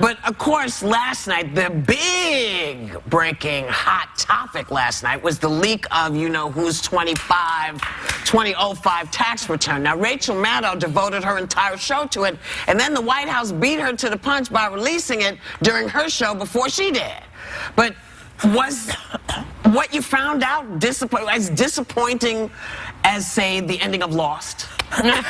But, of course, last night, the big breaking hot topic last night was the leak of you-know-who's 2005 tax return. Now, Rachel Maddow devoted her entire show to it, and then the White House beat her to the punch by releasing it during her show before she did. But was what you found out as disappointing as, say, the ending of Lost? Did it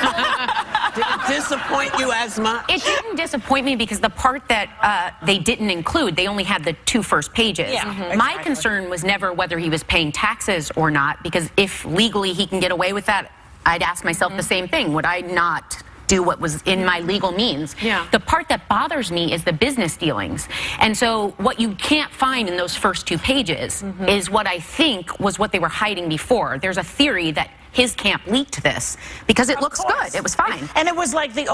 disappoint you as much? It didn't disappoint me because the part that they didn't include, they only had the two first pages. Yeah, My concern was never whether he was paying taxes or not, because if legally he can get away with that, I'd ask myself the same thing. Would I not do what was in my legal means? Yeah. The part that bothers me is the business dealings. And so what you can't find in those first two pages is what I think was what they were hiding before. There's a theory that his camp leaked this because it looks good. It was fine. And it was like he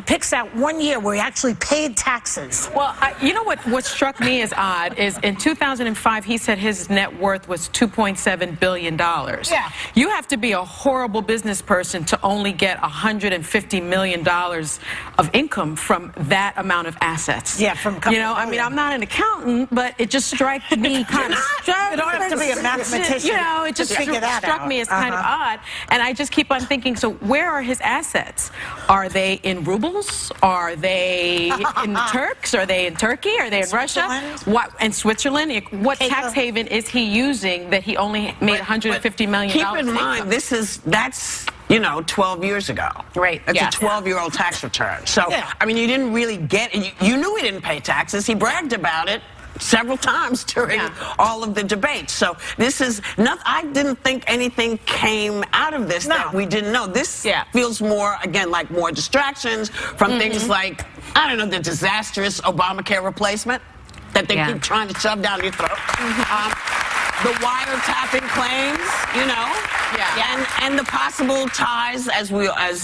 picks out 1 year where he actually paid taxes. Well, you know what struck me as odd is in 2005, he said his net worth was $2.7 billion. Yeah. You have to be a horrible business person to only get $150 million of income from that amount of assets. Yeah, from I mean, I'm not an accountant, but it just struck me kind of... You don't have to be a mathematician. It just struck me as kind of odd. And I just keep on thinking, so where are his assets? Are they in rubles? Are they in Turks? Are they in Turkey? Are they in Russia? What, in Switzerland? What tax haven is he using that he only made $150 million? Keep in mind, that's 12 years ago. Right. It's a 12-year-old tax return. So, I mean, you didn't really get it. You knew he didn't pay taxes. He bragged about it several times during all of the debates. So this is not, I didn't think anything came out of this that we didn't know. This feels more, again, like more distractions from things like, I don't know, the disastrous Obamacare replacement that they keep trying to shove down your throat. The wiretapping claims, and the possible ties, as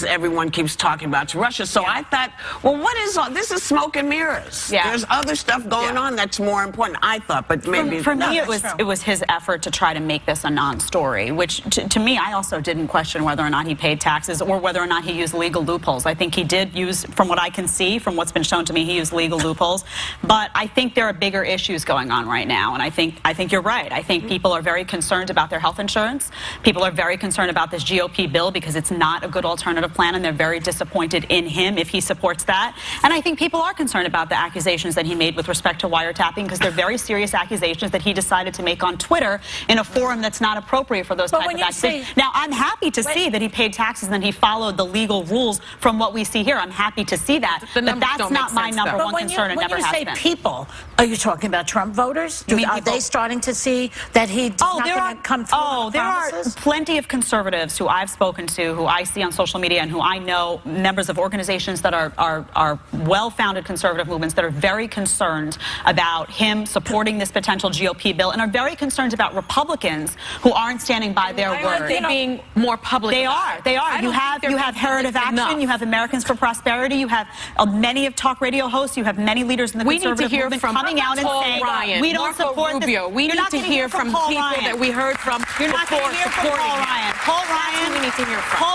everyone keeps talking about, to Russia. So I thought, well, what is all this? Is smoke and mirrors. There's other stuff going on that's more important, I thought, but maybe for me it was his effort to try to make this a non-story, which to me, I also didn't question whether or not he paid taxes or whether or not he used legal loopholes. I think he did use, from what I can see, from what's been shown to me, he used legal loopholes. But I think there are bigger issues going on right now, and I think you're right. I think people are very concerned about their health insurance. People are very concerned about this GOP bill because it's not a good alternative plan, and they're very disappointed in him if he supports that. And I think people are concerned about the accusations that he made with respect to wiretapping, because they're very serious accusations that he decided to make on Twitter in a forum that's not appropriate for those types of accusations. Now, I'm happy to see that he paid taxes and that he followed the legal rules from what we see here. I'm happy to see that. But that's not my number one concern, and never has been. When you say people, are you talking about Trump voters? Are they starting to see that he's not going to come through there are plenty of conservatives who I've spoken to, who I see on social media, and who I know, members of organizations that are well-founded conservative movements, that are very concerned about him supporting this potential GOP bill, and are very concerned about Republicans who aren't standing by their word. Aren't they being more public? They are. They are. You have Heritage Action. You have Americans for Prosperity. You have many of talk radio hosts. You have many leaders in the conservative movement coming out and saying, we don't support Rubio. this. We need to hear from people that we heard from You're not going to hear from Paul Ryan. Paul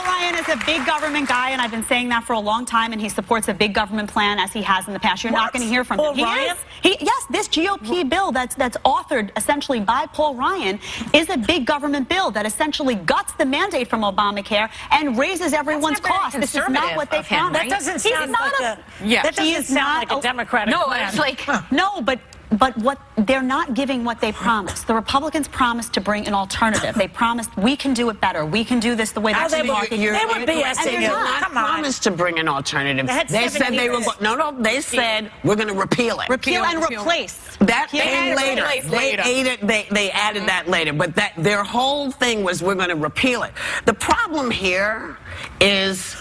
Ryan is a big government guy, and I've been saying that for a long time, and he supports a big government plan as he has in the past. You're not going to hear from him. Yes, this GOP bill that's authored essentially by Paul Ryan is a big government bill that essentially guts the mandate from Obamacare and raises everyone's costs. This is not what they promised. That doesn't sound like a Democratic plan. It's like But what they're not giving what they promised. The Republicans promised to bring an alternative. They promised we can do it better. We can do this the way that they were BSing you. Not promised to bring an alternative. They said they were They said we're going to repeal it. Repeal and replace. That came later. They added that later. But their whole thing was we're going to repeal it. The problem here is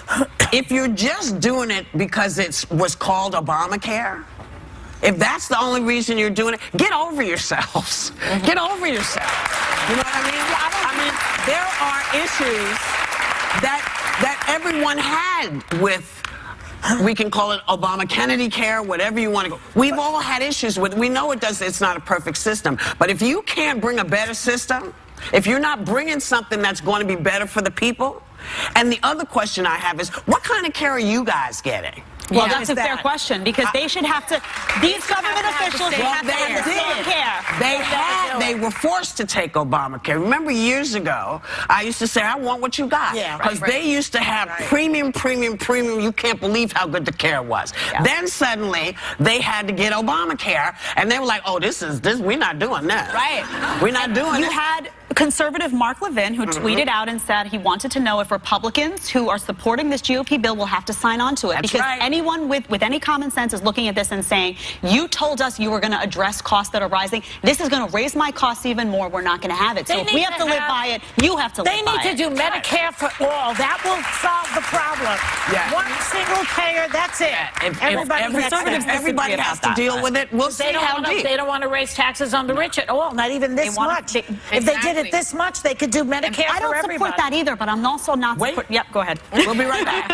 if you're just doing it because it was called Obamacare, if that's the only reason you're doing it, get over yourselves. Get over yourself. You know what I mean? I mean, there are issues that everyone had with, we can call it Obama-Kennedy care, whatever you want to go. We've all had issues with it. We know it's not a perfect system. But if you can't bring a better system, if you're not bringing something that's going to be better for the people, and the other question I have is, what kind of care are you guys getting? Well, that's a fair question because they should have to. These government officials should have to have the same care. They were forced to take Obamacare. Remember years ago, I used to say, I want what you got. Because they used to have premium. You can't believe how good the care was. Then suddenly, they had to get Obamacare, and they were like, oh, we're not doing that. Right. We're not doing it. You had conservative Mark Levin who tweeted out and said he wanted to know if Republicans who are supporting this GOP bill will have to sign on to it. That's because right. anyone with any common sense is looking at this and saying, you told us you were going to address costs that are rising. This is going to raise my costs even more. We're not going to have it. So if we have to live by it, you have to live by it. They need to do Medicare for all. That will solve the problem. One single payer, that's it. Everybody has to deal with it. We'll see how deep. They don't want to raise taxes on the rich at all, not even this much. If they did it this much, they could do Medicare for everybody. I don't support that either, but I'm also not. Wait. Yep, go ahead. We'll be right back.